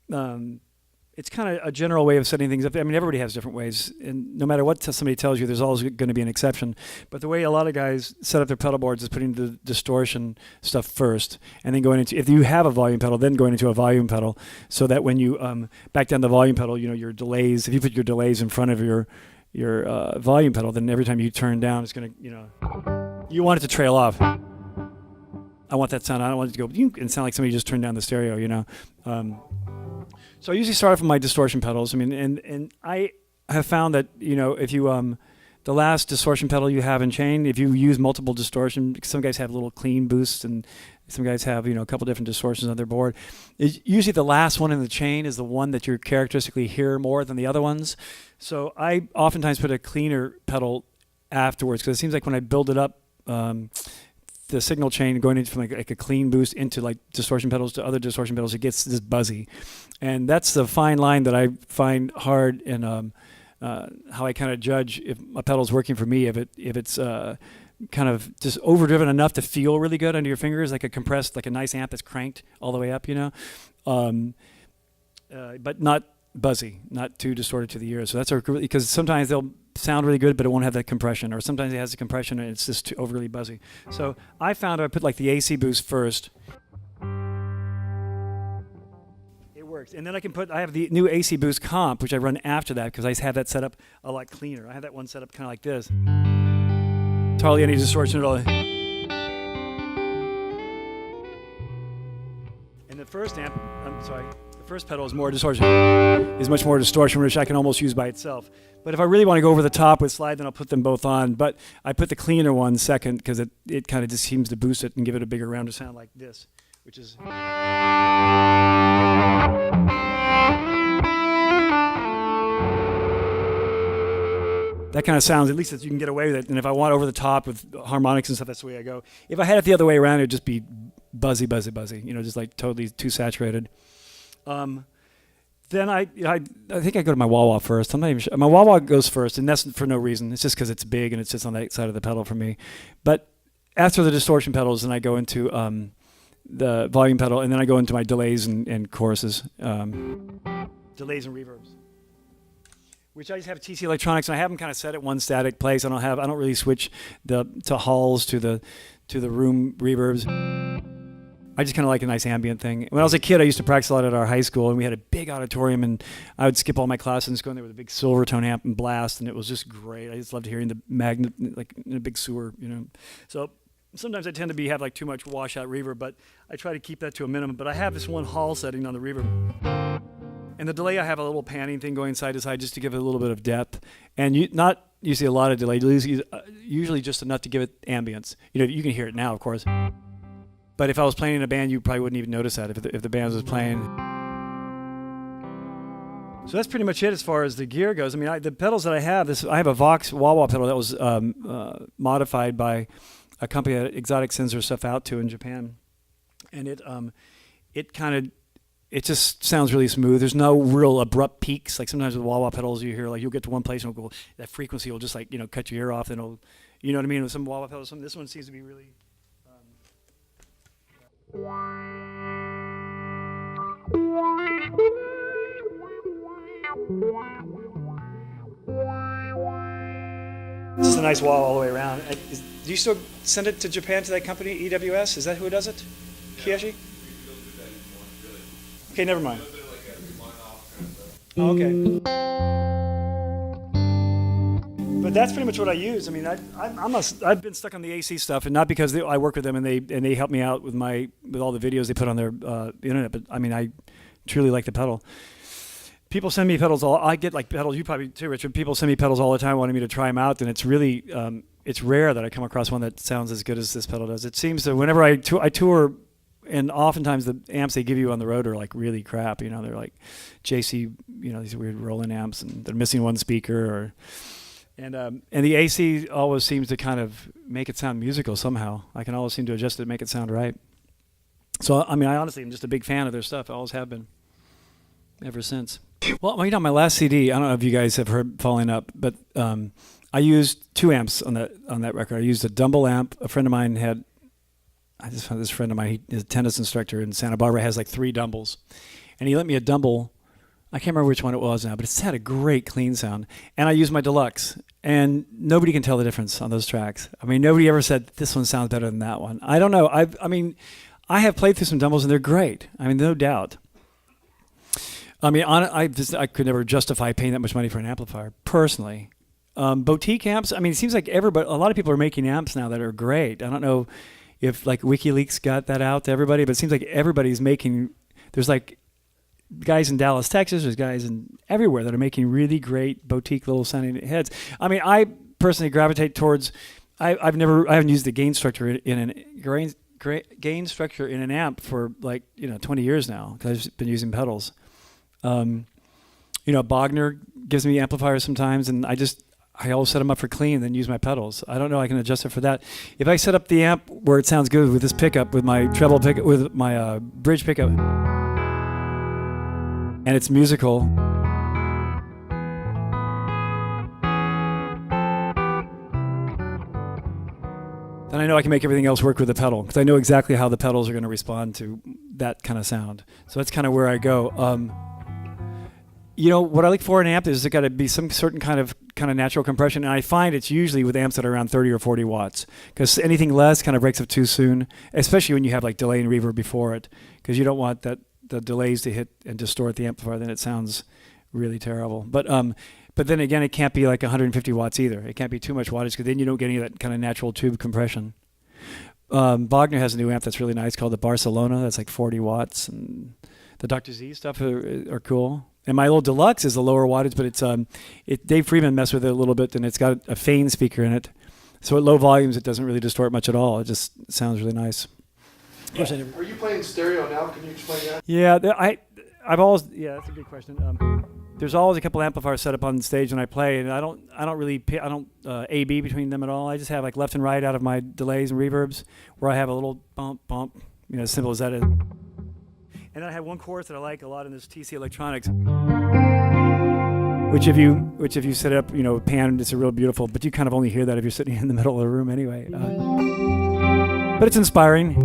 it's kind of a general way of setting things up. I mean, everybody has different ways, and no matter what somebody tells you, there's always going to be an exception. But the way a lot of guys set up their pedal boards is putting the distortion stuff first, and then going into, if you have a volume pedal, then going into a volume pedal, so that when you back down the volume pedal, your delays, if you put your delays in front of your volume pedal, then every time you turn down, it's going to, you want it to trail off. I want that sound. I don't want it to go and sound like somebody just turned down the stereo, So I usually start off with my distortion pedals. I mean, and I have found that, if you, the last distortion pedal you have in chain, if you use multiple distortion, some guys have little clean boosts and some guys have, a couple different distortions on their board. Usually the last one in the chain is the one that you characteristically hear more than the other ones. So I oftentimes put a cleaner pedal afterwards, because it seems like when I build it up, the signal chain going into from like a clean boost into like distortion pedals to other distortion pedals, it gets this buzzy. And that's the fine line that I find hard in how I kind of judge if a pedal's working for me, if it's kind of just overdriven enough to feel really good under your fingers, like a nice amp that's cranked all the way up, but not buzzy, not too distorted to the ear. So that's because sometimes they'll sound really good, but it won't have that compression, or sometimes it has the compression and it's just too overly buzzy. So I found I put like the AC boost first. It works. And then I have the new AC boost comp, which I run after that, because I have that set up a lot cleaner. I have that one set up kind of like this. Hardly any distortion at all. And the first pedal is more distortion. Is much more distortion, which I can almost use by itself. But if I really want to go over the top with slide, then I'll put them both on. But I put the cleaner one second, because it kind of just seems to boost it and give it a bigger rounder sound like this, which is. That kind of sounds, at least that you can get away with it. And if I want over the top with harmonics and stuff, that's the way I go. If I had it the other way around, it would just be buzzy, just like totally too saturated. Then I think I go to my wah-wah first. I'm not even sure. My wah-wah goes first, and that's for no reason. It's just because it's big and it sits on that side of the pedal for me. But after the distortion pedals, then I go into the volume pedal, and then I go into my delays and choruses, delays and reverbs, which I just have TC Electronics, and I have them kind of set at one static place. I don't really switch to halls to the room reverbs. I just kind of like a nice ambient thing. When I was a kid, I used to practice a lot at our high school, and we had a big auditorium, and I would skip all my classes and just go in there with a big Silvertone amp and blast, and it was just great. I just loved hearing the magnet, like in a big sewer, So sometimes I tend to have like too much washout reverb, but I try to keep that to a minimum. But I have this one hall setting on the reverb. And the delay, I have a little panning thing going side to side just to give it a little bit of depth. And not usually a lot of delay, usually just enough to give it ambience. You can hear it now, of course. But if I was playing in a band, you probably wouldn't even notice that if the band was playing. So that's pretty much it as far as the gear goes. I mean, the pedals that I have, I have a Vox wah-wah pedal that was modified by a company that Xotic sends their stuff out to in Japan. And it just sounds really smooth. There's no real abrupt peaks. Like sometimes with wah-wah pedals, you hear like you'll get to one place and it'll go, that frequency will just like, cut your ear off, and it'll, you know what I mean? With some wah-wah pedals, this one seems to be really. This is a nice wall all the way around. Do you still send it to Japan to that company, E.W.S? Is that who does it? Kiyoshi? Okay, never mind. Oh, okay. But that's pretty much what I use. I mean, I've been stuck on the AC stuff, and not because I work with them and they help me out with all the videos they put on their internet. But I mean, I truly like the pedal. People send me pedals. I get like pedals. You probably too, Richard. People send me pedals all the time, wanting me to try them out, and it's really it's rare that I come across one that sounds as good as this pedal does. It seems that whenever I tour. And oftentimes the amps they give you on the road are like really crap. They're like JC, these weird Roland amps, and they're missing one speaker. And the AC always seems to kind of make it sound musical somehow. I can always seem to adjust it to make it sound right. So I mean, I honestly am just a big fan of their stuff. I always have been, ever since. Well, my last CD. I don't know if you guys have heard Falling Up, but I used two amps on that record. I used a Dumble amp. A friend of mine I just found this friend of mine, he's a tennis instructor in Santa Barbara, has like 3 Dumbles. and he lent me a Dumble. I can't remember which one it was now, but it's had a great clean sound. And I used my deluxe, and nobody can tell the difference on those tracks. I mean, nobody ever said this one sounds better than that one. I don't know. I mean, I have played through some Dumbles, and they're great. I mean, no doubt. I mean, I could never justify paying that much money for an amplifier, personally. Boutique amps, I mean, it seems like a lot of people are making amps now that are great. I don't know if like WikiLeaks got that out to everybody, but it seems like everybody's making, there's like guys in Dallas, Texas, there's guys in everywhere that are making really great boutique little sounding heads. I mean, I personally gravitate towards, I haven't used the gain structure in an gain structure in an amp for like 20 years now, because I've been using pedals. Bogner gives me amplifiers sometimes, and I always set them up for clean and then use my pedals. I don't know, I can adjust it for that. If I set up the amp where it sounds good with this pickup, with my treble pickup, with my bridge pickup, and it's musical, then I know I can make everything else work with the pedal, because I know exactly how the pedals are going to respond to that kind of sound. So that's kind of where I go. What I look for in an amp is there got to be some certain kind of natural compression, and I find it's usually with amps that are around 30 or 40 watts, because anything less kind of breaks up too soon, especially when you have like delay and reverb before it, because you don't want the delays to hit and distort the amplifier. Then it sounds really terrible. But then again, it can't be like 150 watts either. It can't be too much wattage, because then you don't get any of that kind of natural tube compression. Wagner has a new amp that's really nice called the Barcelona. That's like 40 watts, and the Dr. Z stuff are cool. And my little deluxe is a lower wattage, but it's Dave Freeman messed with it a little bit, and it's got a Fane speaker in it. So at low volumes, it doesn't really distort much at all. It just sounds really nice. Yeah. Are you playing stereo now? Can you explain that? Yeah, that's a good question. There's always a couple amplifiers set up on stage when I play, and I don't A/B between them at all. I just have like left and right out of my delays and reverbs, where I have a little bump, as simple as that is. And I have one chorus that I like a lot in this TC Electronics, which if you set up, pan, it's a real beautiful, but you kind of only hear that if you're sitting in the middle of the room anyway. But it's inspiring.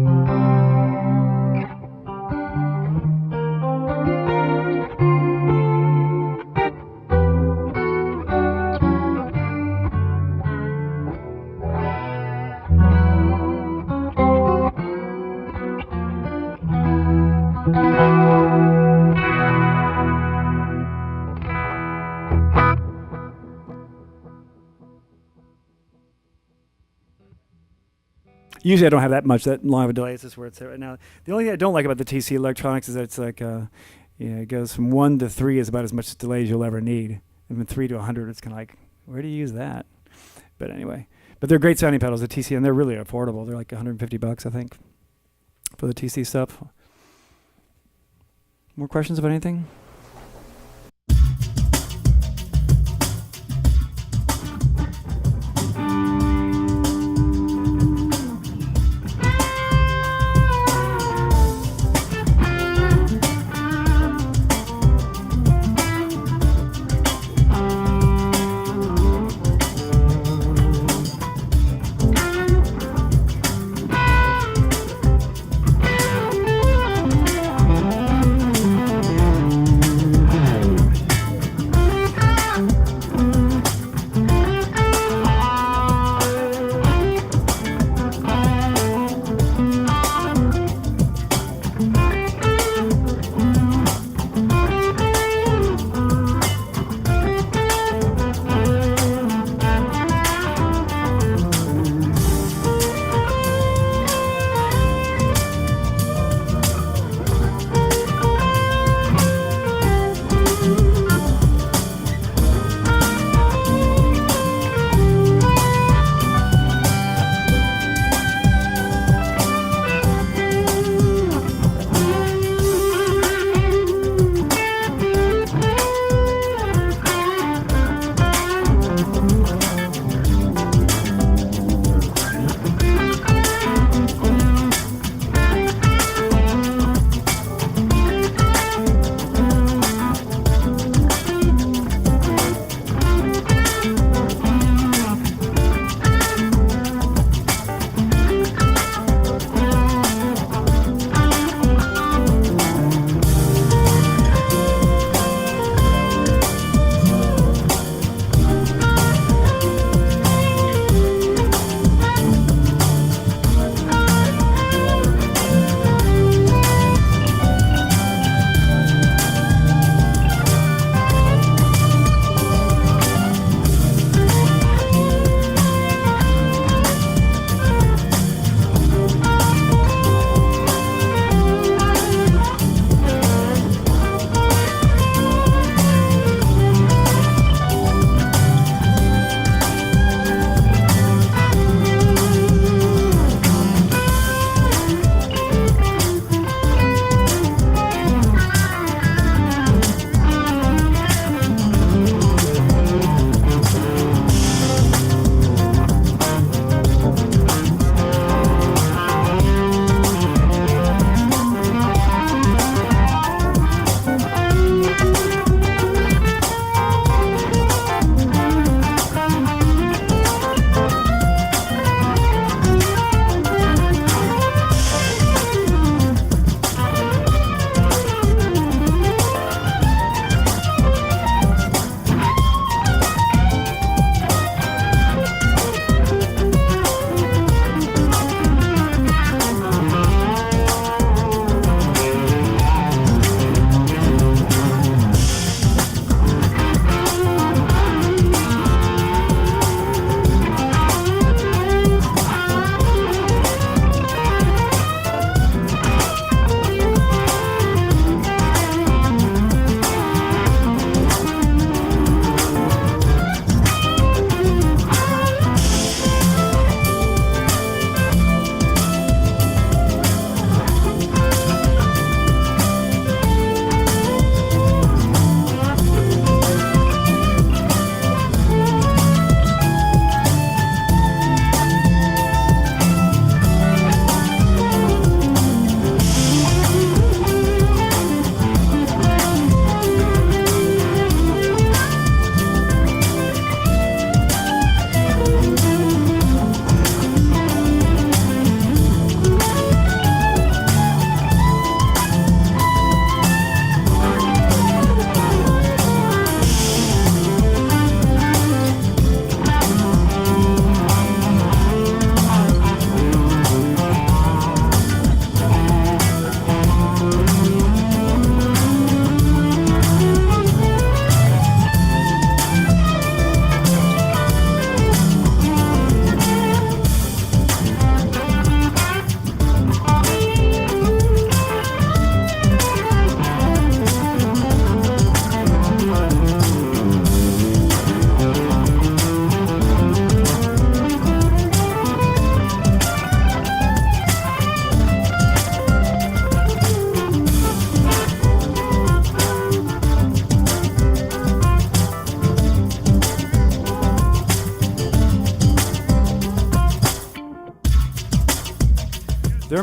Usually I don't have that long of a delay. It's just where it's at right now. The only thing I don't like about the TC Electronics is that it's like, it goes from 1 to 3 is about as much delay as you'll ever need. And from 3 to 100, it's kind of like, where do you use that? But anyway, they're great sounding pedals, the TC, and they're really affordable. They're like $150, I think, for the TC stuff. More questions about anything?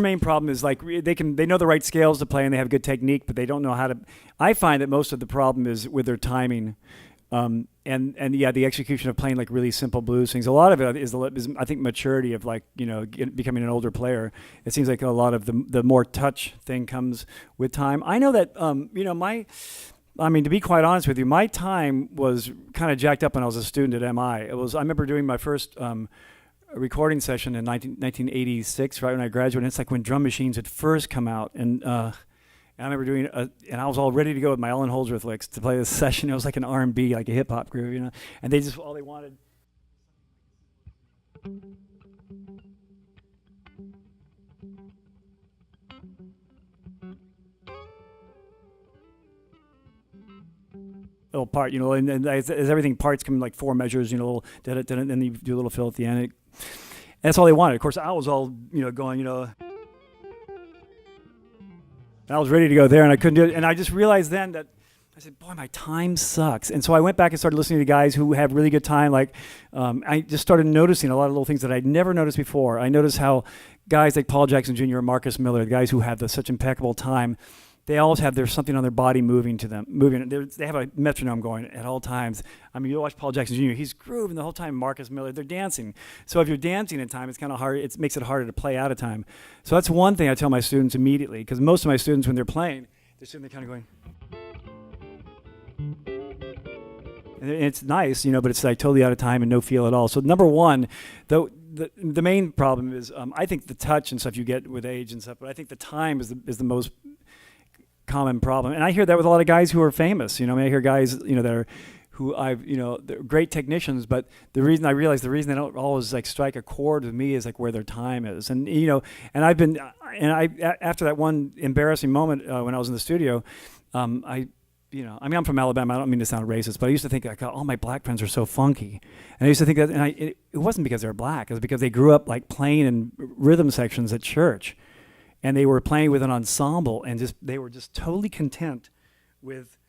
main problem is like they know the right scales to play and they have good technique, but they don't know how to. I find that most of the problem is with their timing, and yeah, the execution of playing like really simple blues things. A lot of it is I think maturity of like becoming an older player. It seems like a lot of the more touch thing comes with time. I know that I mean, to be quite honest with you, my time was kind of jacked up when I was a student at MI. I remember doing my first recording session in 1986, right when I graduated. It's like when drum machines had first come out, and I remember doing and I was all ready to go with my Ellen Holdsworth licks to play this session. It was like an R&B, like a hip hop groove, and they just all they wanted. Little part, and as everything parts come in like 4 measures, little, and then you do a little fill at the end. That's all they wanted. Of course, I was all, going, I was ready to go there, and I couldn't do it. And I just realized then that I said, boy, my time sucks. And so I went back and started listening to guys who have really good time. Like, I just started noticing a lot of little things that I'd never noticed before. I noticed how guys like Paul Jackson Jr. and Marcus Miller, the guys who have such impeccable time, they always have something on their body moving to them. They have a metronome going at all times. I mean, you watch Paul Jackson Jr., he's grooving the whole time. Marcus Miller, they're dancing. So if you're dancing in time, it's kind of hard. It makes it harder to play out of time. So that's one thing I tell my students immediately, because most of my students, when they're playing, they're sitting there kind of going. And it's nice, but it's like totally out of time and no feel at all. So number one, the main problem is I think the touch and stuff you get with age and stuff, but I think the time is the most common problem. And I hear that with a lot of guys who are famous. I hear guys, that are they're great technicians, but the reason they don't always like strike a chord with me is like where their time is. And and after that one embarrassing moment when I was in the studio, I'm from Alabama. I don't mean to sound racist, but I used to think like all my black friends are so funky, and I used to think that, and it wasn't because they were black. It was because they grew up like playing in rhythm sections at church, and they were playing with an ensemble, and they were just totally content with